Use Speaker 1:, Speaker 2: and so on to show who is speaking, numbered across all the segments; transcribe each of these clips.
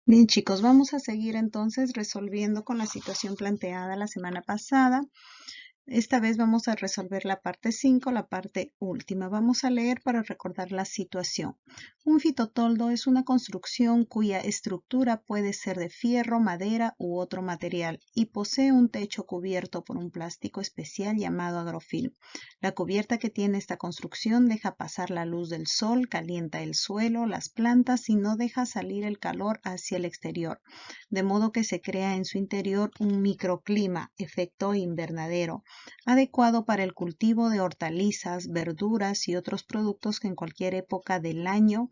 Speaker 1: Bien, chicos, vamos a seguir entonces resolviendo con la situación planteada la semana pasada. Esta vez vamos a resolver la parte 5, la parte última. Vamos a leer para recordar la situación. Un fitotoldo es una construcción cuya estructura puede ser de fierro, madera u otro material y posee un techo cubierto por un plástico especial llamado agrofilm. La cubierta que tiene esta construcción deja pasar la luz del sol, calienta el suelo, las plantas y no deja salir el calor hacia el exterior, de modo que se crea en su interior un microclima, efecto invernadero, adecuado para el cultivo de hortalizas, verduras y otros productos que en cualquier época del año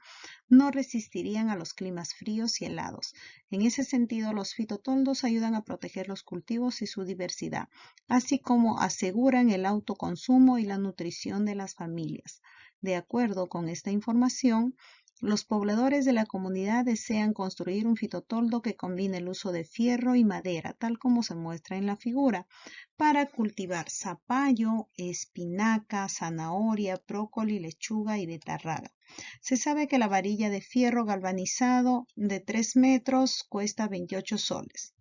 Speaker 1: no resistirían a los climas fríos y helados. En ese sentido, los fitotoldos ayudan a proteger los cultivos y su diversidad, así como aseguran el autoconsumo y la nutrición de las familias. De acuerdo con esta información, los pobladores de la comunidad desean construir un fitotoldo que combine el uso de fierro y madera, tal como se muestra en la figura, para cultivar zapallo, espinaca, zanahoria, brócoli, lechuga y betarraga. Se sabe que la varilla de fierro galvanizado de 3 metros cuesta 28 soles.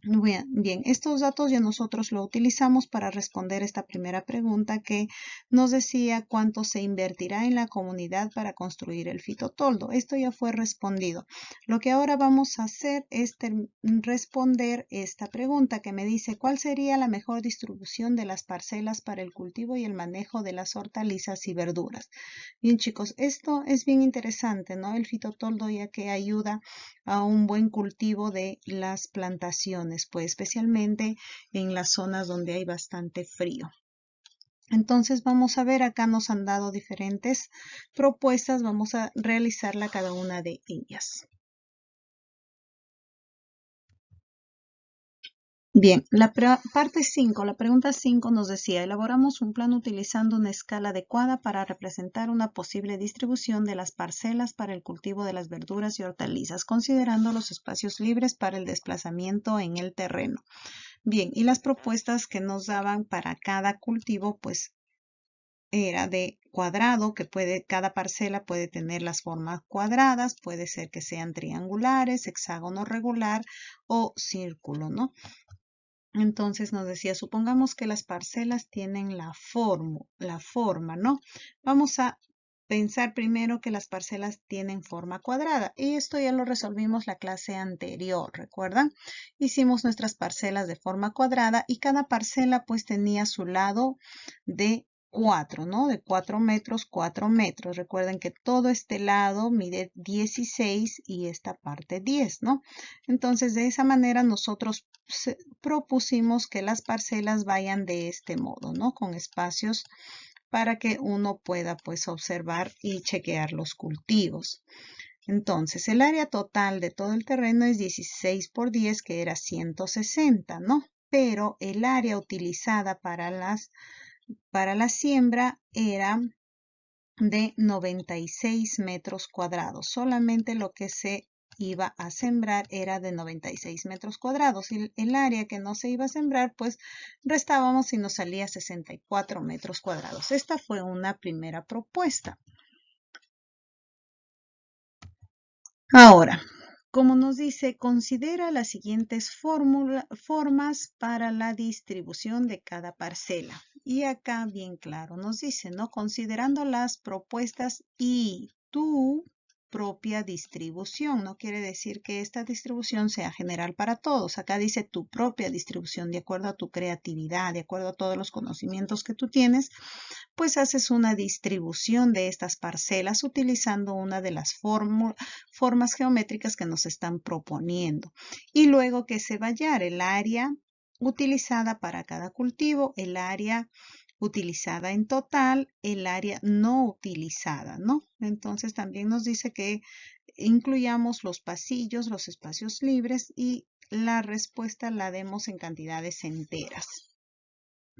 Speaker 1: Bien, estos datos ya nosotros lo utilizamos para responder esta primera pregunta que nos decía cuánto se invertirá en la comunidad para construir el fitotoldo. Esto ya fue respondido. Lo que ahora vamos a hacer es responder esta pregunta que me dice cuál sería la mejor distribución de las parcelas para el cultivo y el manejo de las hortalizas y verduras. Bien, chicos, esto es bien interesante, ¿no? El fitotoldo ya que ayuda a un buen cultivo de las plantaciones, pues especialmente en las zonas donde hay bastante frío. Entonces vamos a ver, acá nos han dado diferentes propuestas, vamos a realizarla cada una de ellas. Bien, la parte 5, la pregunta 5 nos decía, elaboramos un plan utilizando una escala adecuada para representar una posible distribución de las parcelas para el cultivo de las verduras y hortalizas, considerando los espacios libres para el desplazamiento en el terreno. Bien, y las propuestas que nos daban para cada cultivo, pues era de cuadrado, que cada parcela puede tener las formas cuadradas, puede ser que sean triangulares, hexágono regular o círculo, ¿no? Entonces nos decía, supongamos que las parcelas tienen la forma, ¿no? Vamos a pensar primero que las parcelas tienen forma cuadrada. Y esto ya lo resolvimos la clase anterior, ¿recuerdan? Hicimos nuestras parcelas de forma cuadrada y cada parcela pues tenía su lado de 4, ¿no? De 4 metros, 4 metros. Recuerden que todo este lado mide 16 y esta parte 10, ¿no? Entonces, de esa manera nosotros propusimos que las parcelas vayan de este modo, ¿no? Con espacios para que uno pueda pues observar y chequear los cultivos. Entonces, el área total de todo el terreno es 16 por 10, que era 160, ¿no? Pero el área utilizada para la siembra era de 96 metros cuadrados. Solamente lo que se iba a sembrar era de 96 metros cuadrados y el área que no se iba a sembrar pues restábamos y nos salía 64 metros cuadrados. Esta fue una primera propuesta. Ahora, como nos dice, considera las siguientes formas para la distribución de cada parcela. Y acá bien claro nos dice, ¿no? Considerando las propuestas y tu propia distribución. No quiere decir que esta distribución sea general para todos. Acá dice tu propia distribución de acuerdo a tu creatividad, de acuerdo a todos los conocimientos que tú tienes, pues haces una distribución de estas parcelas utilizando una de las formas geométricas que nos están proponiendo. Y luego que se va a hallar el área utilizada para cada cultivo, el área utilizada en total, el área no utilizada, ¿no? Entonces también nos dice que incluyamos los pasillos, los espacios libres y la respuesta la demos en cantidades enteras.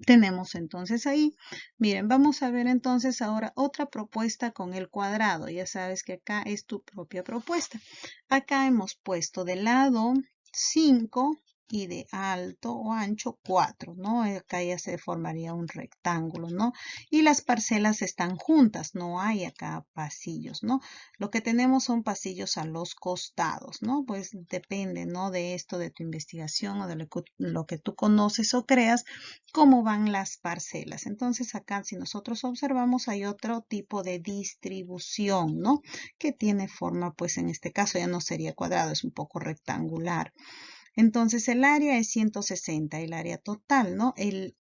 Speaker 1: Tenemos entonces ahí, miren, vamos a ver entonces ahora otra propuesta con el cuadrado. Ya sabes que acá es tu propia propuesta. Acá hemos puesto del lado 5 y de alto o ancho 4, ¿no? Acá ya se formaría un rectángulo, ¿no? Y las parcelas están juntas, no hay acá pasillos, ¿no? Lo que tenemos son pasillos a los costados, ¿no? Pues depende, ¿no? De esto, de tu investigación o de lo que tú conoces o creas, cómo van las parcelas. Entonces acá, si nosotros observamos, hay otro tipo de distribución, ¿no? Que tiene forma, pues en este caso ya no sería cuadrado, es un poco rectangular. Entonces el área es 160, el área total, ¿no? El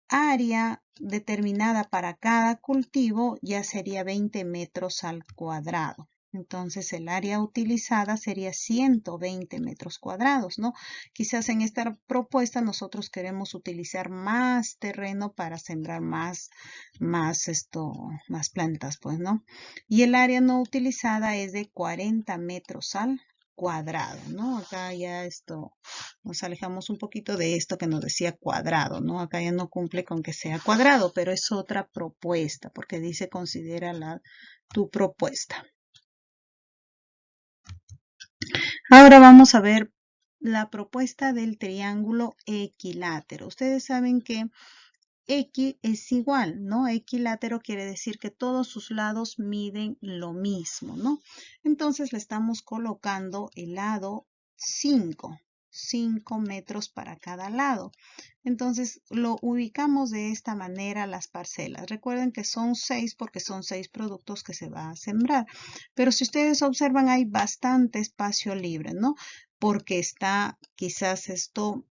Speaker 1: área determinada para cada cultivo ya sería 20 metros al cuadrado. Entonces el área utilizada sería 120 metros cuadrados, ¿no? Quizás en esta propuesta nosotros queremos utilizar más terreno para sembrar más plantas, pues, ¿no? Y el área no utilizada es de 40 metros al cuadrado, ¿no? Acá ya nos alejamos un poquito de esto que nos decía cuadrado, ¿no? Acá ya no cumple con que sea cuadrado, pero es otra propuesta, porque dice considera tu propuesta. Ahora vamos a ver la propuesta del triángulo equilátero. Ustedes saben que X es igual, ¿no? Equilátero quiere decir que todos sus lados miden lo mismo, ¿no? Entonces le estamos colocando el lado 5 metros para cada lado. Entonces lo ubicamos de esta manera las parcelas. Recuerden que son 6 porque son 6 productos que se va a sembrar. Pero si ustedes observan hay bastante espacio libre, ¿no? Porque está quizás esto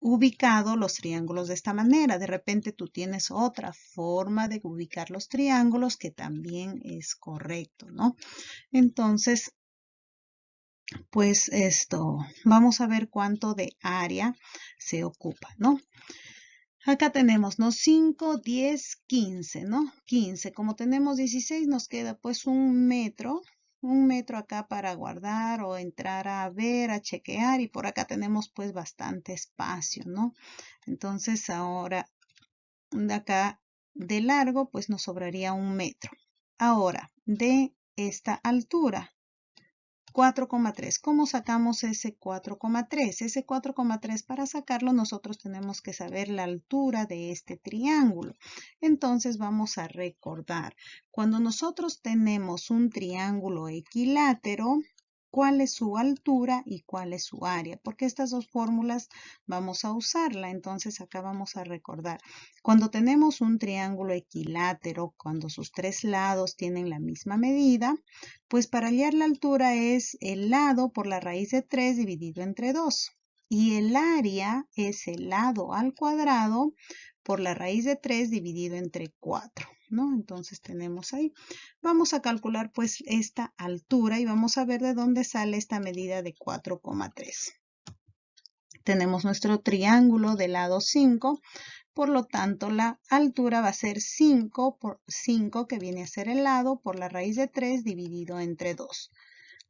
Speaker 1: ubicado los triángulos de esta manera. De repente tú tienes otra forma de ubicar los triángulos que también es correcto, ¿no? Entonces, pues vamos a ver cuánto de área se ocupa, ¿no? Acá tenemos, ¿no? 5, 10, 15, ¿no? 15. Como tenemos 16, nos queda pues un metro acá para guardar o entrar a ver, a chequear, y por acá tenemos pues bastante espacio, ¿no? Entonces ahora de acá de largo pues nos sobraría un metro. Ahora de esta altura 4,3. ¿Cómo sacamos ese 4,3? Ese 4,3 para sacarlo nosotros tenemos que saber la altura de este triángulo. Entonces vamos a recordar, cuando nosotros tenemos un triángulo equilátero, ¿cuál es su altura y cuál es su área? Porque estas dos fórmulas vamos a usarla. Entonces acá vamos a recordar. Cuando tenemos un triángulo equilátero, cuando sus tres lados tienen la misma medida, pues para hallar la altura es el lado por la raíz de 3 dividido entre 2. Y el área es el lado al cuadrado por la raíz de 3 dividido entre 4, ¿no? Entonces tenemos ahí. Vamos a calcular pues esta altura y vamos a ver de dónde sale esta medida de 4,3. Tenemos nuestro triángulo de lado 5. Por lo tanto, la altura va a ser 5 por 5, que viene a ser el lado, por la raíz de 3 dividido entre 2.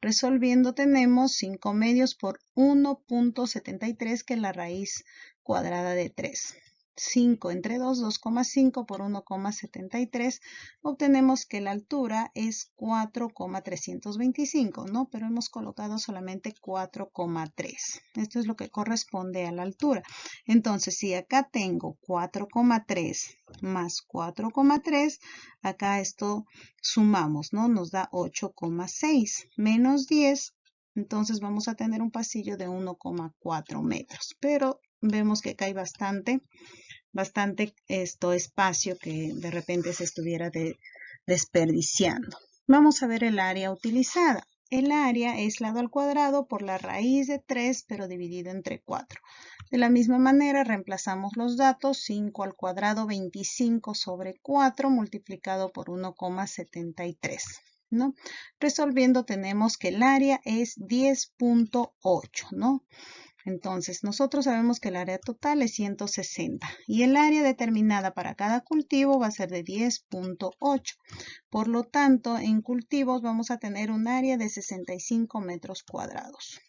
Speaker 1: Resolviendo tenemos 5 medios por 1.73, que es la raíz cuadrada de 3. 5 entre 2, 2,5 por 1,73. Obtenemos que la altura es 4,325, ¿no? Pero hemos colocado solamente 4,3. Esto es lo que corresponde a la altura. Entonces, si acá tengo 4,3 más 4,3, acá esto sumamos, ¿no? Nos da 8,6 menos 10. Entonces vamos a tener un pasillo de 1,4 metros. Pero vemos que acá hay bastante espacio que de repente se estuviera desperdiciando. Vamos a ver el área utilizada. El área es lado al cuadrado por la raíz de 3, pero dividido entre 4. De la misma manera reemplazamos los datos. 5 al cuadrado, 25 sobre 4 multiplicado por 1,73. ¿No? Resolviendo tenemos que el área es 10,8, ¿no? Entonces, nosotros sabemos que el área total es 160 y el área determinada para cada cultivo va a ser de 10,8. Por lo tanto, en cultivos vamos a tener un área de 65 metros cuadrados.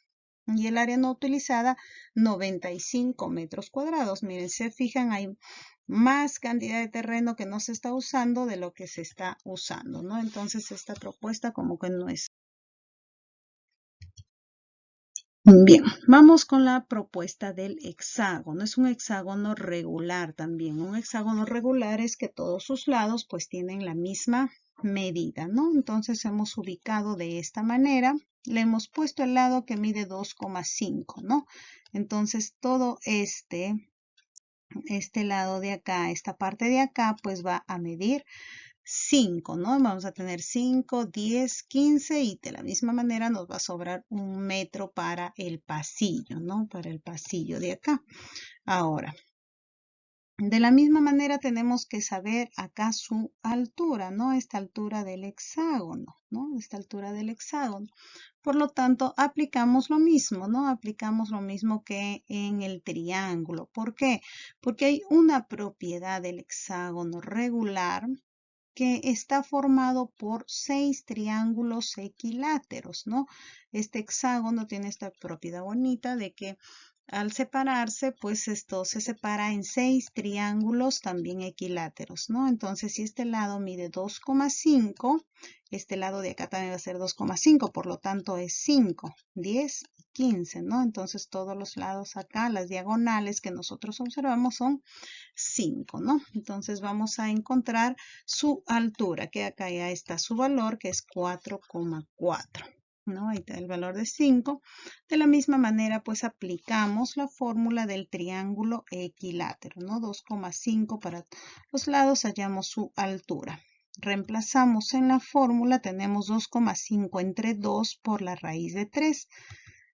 Speaker 1: Y el área no utilizada, 95 metros cuadrados. Miren, se fijan, hay más cantidad de terreno que no se está usando de lo que se está usando, ¿no? Entonces, esta propuesta como que no es Bien, vamos con la propuesta del hexágono. Es un hexágono regular también. Un hexágono regular es que todos sus lados pues tienen la misma medida, ¿no? Entonces hemos ubicado de esta manera. Le hemos puesto el lado que mide 2,5, ¿no? Entonces todo este lado de acá, esta parte de acá, pues va a medir 5, ¿no? Vamos a tener 5, 10, 15 y de la misma manera nos va a sobrar 1 metro para el pasillo, ¿no? Para el pasillo de acá. Ahora, de la misma manera tenemos que saber acá su altura, ¿no? Esta altura del hexágono, ¿no? Esta altura del hexágono. Por lo tanto, aplicamos lo mismo, ¿no? Aplicamos lo mismo que en el triángulo. ¿Por qué? Porque hay una propiedad del hexágono regular que está formado por 6 triángulos equiláteros, ¿no? Este hexágono tiene esta propiedad bonita de que al separarse, pues esto se separa en 6 triángulos también equiláteros, ¿no? Entonces, si este lado mide 2,5, este lado de acá también va a ser 2,5, por lo tanto es 5, 10 y 15, ¿no? Entonces, todos los lados acá, las diagonales que nosotros observamos son 5, ¿no? Entonces, vamos a encontrar su altura, que acá ya está su valor, que es 4,4. ¿no? Ahí está el valor de 5. De la misma manera, pues aplicamos la fórmula del triángulo equilátero, ¿no? 2,5 para los lados, hallamos su altura. Reemplazamos en la fórmula, tenemos 2,5 entre 2 por la raíz de 3.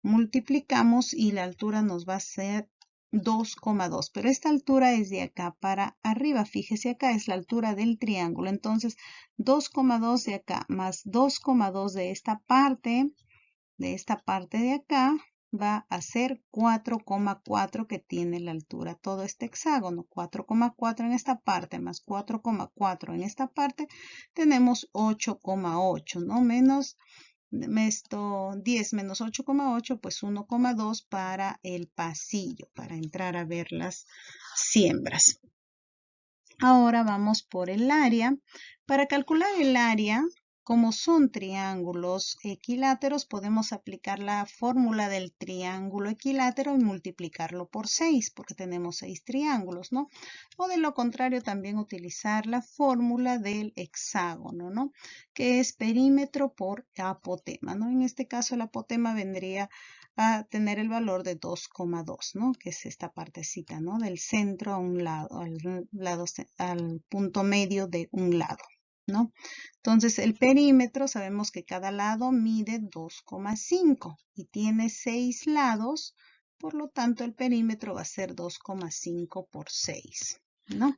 Speaker 1: Multiplicamos y la altura nos va a ser 2,2, pero esta altura es de acá para arriba. Fíjese, acá es la altura del triángulo. Entonces, 2,2 de acá más 2,2 de esta parte de acá, va a ser 4,4 que tiene la altura. Todo este hexágono, 4,4 en esta parte más 4,4 en esta parte, tenemos 8,8, ¿no? Menos esto 10 menos 8,8, pues 1,2 para el pasillo, para entrar a ver las siembras. Ahora vamos por el área. Para calcular el área, como son triángulos equiláteros, podemos aplicar la fórmula del triángulo equilátero y multiplicarlo por 6, porque tenemos 6 triángulos, ¿no? O de lo contrario, también utilizar la fórmula del hexágono, ¿no? Que es perímetro por apotema, ¿no? En este caso, el apotema vendría a tener el valor de 2,2, ¿no? Que es esta partecita, ¿no? Del centro a un lado, al punto medio de un lado, ¿no? Entonces, el perímetro, sabemos que cada lado mide 2,5 y tiene 6 lados, por lo tanto, el perímetro va a ser 2,5 por 6, ¿no?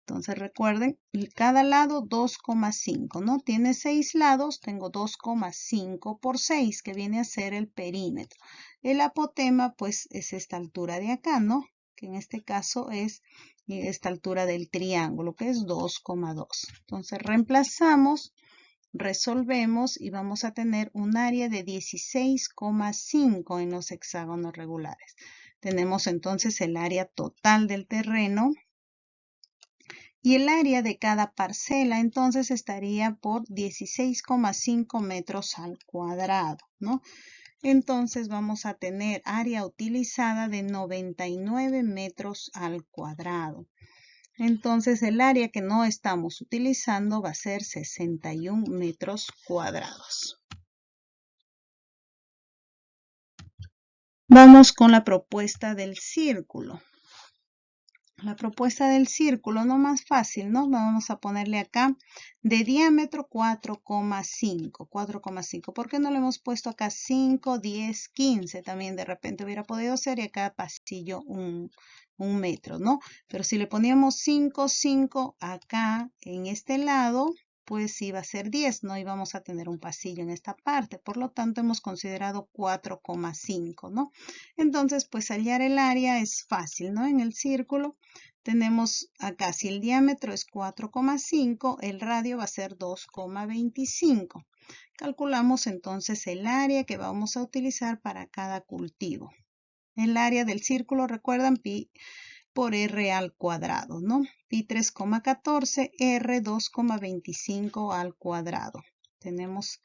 Speaker 1: Entonces recuerden, cada lado 2,5, ¿no? Tiene 6 lados, tengo 2,5 por 6, que viene a ser el perímetro. El apotema, pues, es esta altura de acá, ¿no? Que en este caso es esta altura del triángulo, que es 2,2. Entonces reemplazamos, resolvemos y vamos a tener un área de 16,5 en los hexágonos regulares. Tenemos entonces el área total del terreno. Y el área de cada parcela entonces estaría por 16,5 metros al cuadrado, ¿no? Entonces vamos a tener área utilizada de 99 metros al cuadrado. Entonces el área que no estamos utilizando va a ser 61 metros cuadrados. Vamos con la propuesta del círculo. La propuesta del círculo, no más fácil, ¿no? Vamos a ponerle acá de diámetro 4,5. 4,5. ¿Por qué no le hemos puesto acá 5, 10, 15? También de repente hubiera podido ser y acá pasillo un metro, ¿no? Pero si le poníamos 5, 5 acá en este lado, pues iba a ser 10, no íbamos a tener un pasillo en esta parte. Por lo tanto, hemos considerado 4,5, ¿no? Entonces, pues hallar el área es fácil, ¿no? En el círculo tenemos acá, si el diámetro es 4,5, el radio va a ser 2,25. Calculamos entonces el área que vamos a utilizar para cada cultivo. El área del círculo, recuerdan, pi por r al cuadrado, ¿no? Pi 3,14, r 2,25 al cuadrado. Tenemos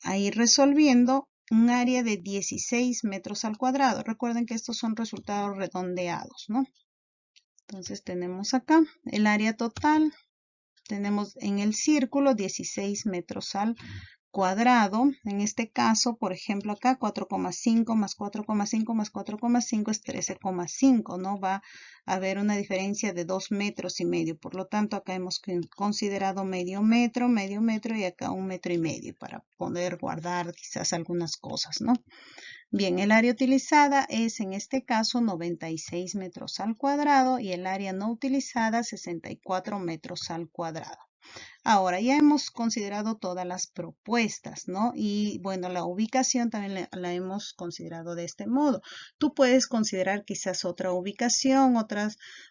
Speaker 1: ahí resolviendo un área de 16 metros al cuadrado. Recuerden que estos son resultados redondeados, ¿no? Entonces tenemos acá el área total. Tenemos en el círculo 16 metros al cuadrado. En este caso, por ejemplo, acá 4,5 más 4,5 más 4,5 es 13,5, ¿no? Va a haber una diferencia de 2 metros y medio. Por lo tanto, acá hemos considerado medio metro y acá 1,5 metros para poder guardar quizás algunas cosas, ¿no? Bien, el área utilizada es en este caso 96 metros al cuadrado y el área no utilizada 64 metros al cuadrado. Ahora, ya hemos considerado todas las propuestas, ¿no? Y bueno, la ubicación también la hemos considerado de este modo. Tú puedes considerar quizás otra ubicación,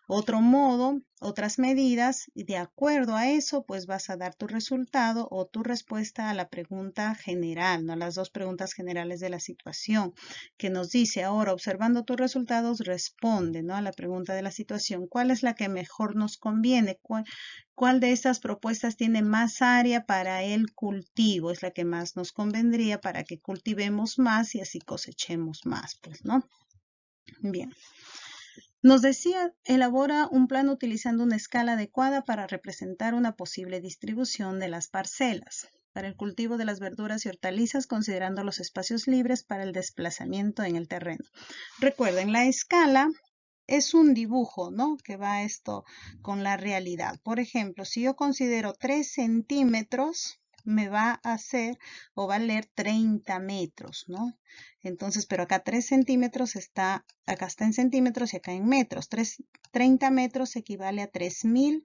Speaker 1: otro modo, otras medidas, y de acuerdo a eso, pues vas a dar tu resultado o tu respuesta a la pregunta general, ¿no? Las dos preguntas generales de la situación, que nos dice ahora, observando tus resultados, responde, ¿no? A la pregunta de la situación, ¿cuál es la que mejor nos conviene? ¿Cuál de estas propuestas tiene más área para el cultivo? Es la que más nos convendría para que cultivemos más y así cosechemos más, pues, ¿no? Bien. Nos decía, elabora un plan utilizando una escala adecuada para representar una posible distribución de las parcelas para el cultivo de las verduras y hortalizas, considerando los espacios libres para el desplazamiento en el terreno. Recuerden, la escala es un dibujo, ¿no? Que va esto con la realidad. Por ejemplo, si yo considero 3 centímetros, me va a hacer o valer 30 metros, ¿no? Entonces, pero acá 3 centímetros acá está en centímetros y acá en metros. 30 metros equivale a 3.000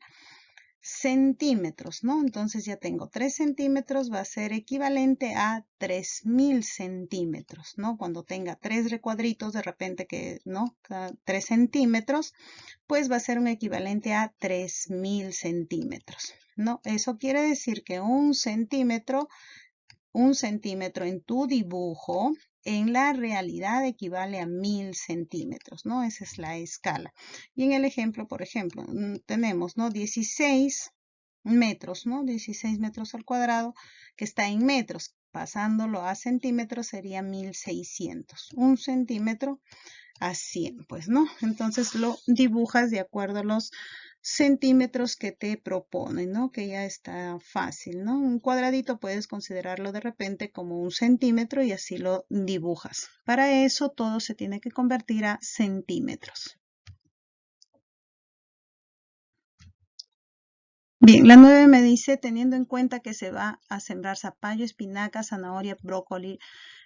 Speaker 1: centímetros, ¿no? Entonces ya tengo 3 centímetros, va a ser equivalente a 3.000 centímetros, ¿no? Cuando tenga 3 recuadritos, de repente que, ¿no? Cada 3 centímetros, pues va a ser un equivalente a 3.000 centímetros, ¿no? Eso quiere decir que un centímetro en tu dibujo, en la realidad equivale a 1.000 centímetros, ¿no? Esa es la escala. Y en el ejemplo, por ejemplo, tenemos, ¿no? 16 metros, ¿no? 16 metros al cuadrado, que está en metros. Pasándolo a centímetros sería 1.600. Un centímetro a 100, pues, ¿no? Entonces lo dibujas de acuerdo a los centímetros que te proponen, ¿no? Que ya está fácil, ¿no? Un cuadradito puedes considerarlo de repente como 1 centímetro y así lo dibujas. Para eso todo se tiene que convertir a centímetros. Bien, la 9 me dice, teniendo en cuenta que se va a sembrar zapallo, espinaca, zanahoria, brócoli,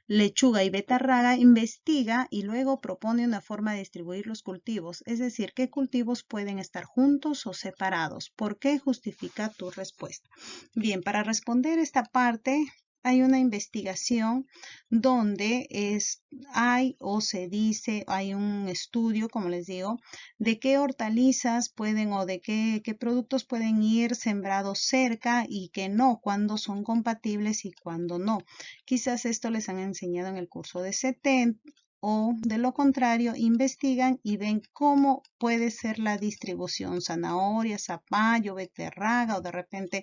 Speaker 1: lechuga y betarraga, investiga y luego propone una forma de distribuir los cultivos, es decir, qué cultivos pueden estar juntos o separados. ¿Por qué? Justifica tu respuesta. Bien, para responder esta parte hay una investigación donde hay o se dice, hay un estudio, como les digo, de qué hortalizas pueden o de qué productos pueden ir sembrados cerca y que no, cuándo son compatibles y cuándo no. Quizás esto les han enseñado en el curso de CETEN o de lo contrario, investigan y ven cómo puede ser la distribución, zanahoria, zapallo, beterraga o de repente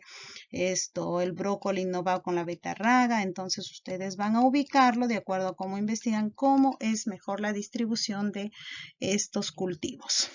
Speaker 1: el brócoli no va con la beterraga, entonces ustedes van a ubicarlo de acuerdo a cómo investigan cómo es mejor la distribución de estos cultivos.